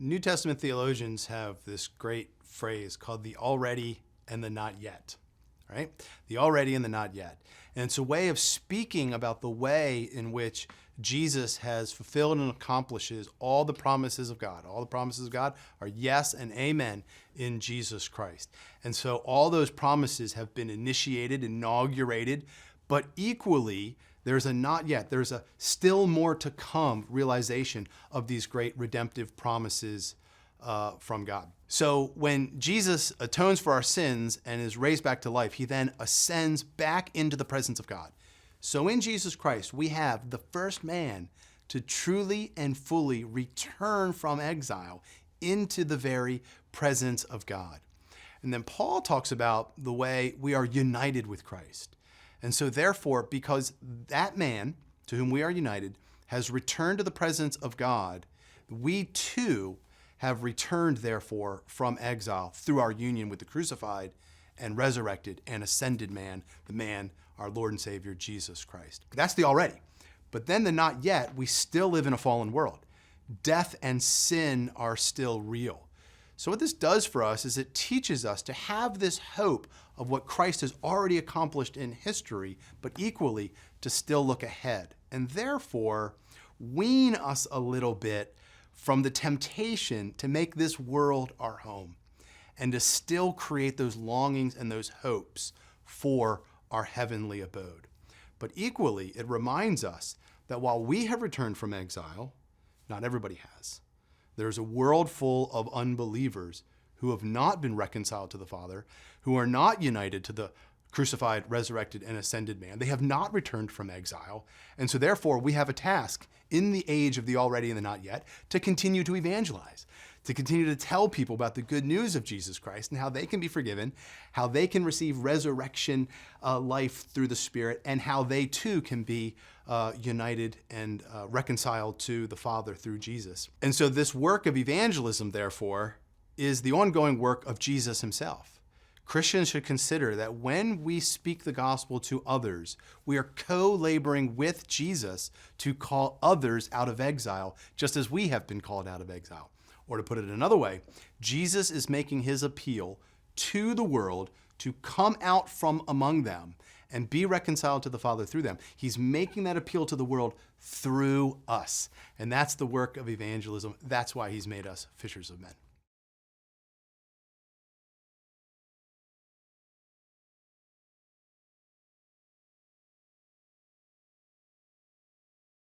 New Testament theologians have this great phrase called the already and the not yet, right? The already and the not yet. And it's a way of speaking about the way in which Jesus has fulfilled and accomplishes all the promises of God. All the promises of God are yes and amen in Jesus Christ. And so all those promises have been initiated, inaugurated, but equally, there's a not yet, there's a still more to come realization of these great redemptive promises from God. So when Jesus atones for our sins and is raised back to life, he then ascends back into the presence of God. So in Jesus Christ, we have the first man to truly and fully return from exile into the very presence of God. And then Paul talks about the way we are united with Christ. And so therefore, because that man to whom we are united has returned to the presence of God, we too have returned therefore from exile through our union with the crucified and resurrected and ascended man, the man, our Lord and Savior, Jesus Christ. That's the already. But then the not yet, we still live in a fallen world. Death and sin are still real. So what this does for us is it teaches us to have this hope of what Christ has already accomplished in history, but equally to still look ahead. And therefore, wean us a little bit from the temptation to make this world our home and to still create those longings and those hopes for our heavenly abode. But equally, it reminds us that while we have returned from exile, not everybody has. There's a world full of unbelievers who have not been reconciled to the Father, who are not united to the crucified, resurrected, and ascended man. They have not returned from exile. And so therefore, we have a task in the age of the already and the not yet to continue to evangelize, to continue to tell people about the good news of Jesus Christ and how they can be forgiven, how they can receive resurrection life through the Spirit, and how they too can be united and reconciled to the Father through Jesus. And so this work of evangelism, therefore, is the ongoing work of Jesus himself. Christians should consider that when we speak the gospel to others, we are co-laboring with Jesus to call others out of exile, just as we have been called out of exile. Or to put it another way, Jesus is making his appeal to the world to come out from among them and be reconciled to the Father through them. He's making that appeal to the world through us. And that's the work of evangelism. That's why he's made us fishers of men.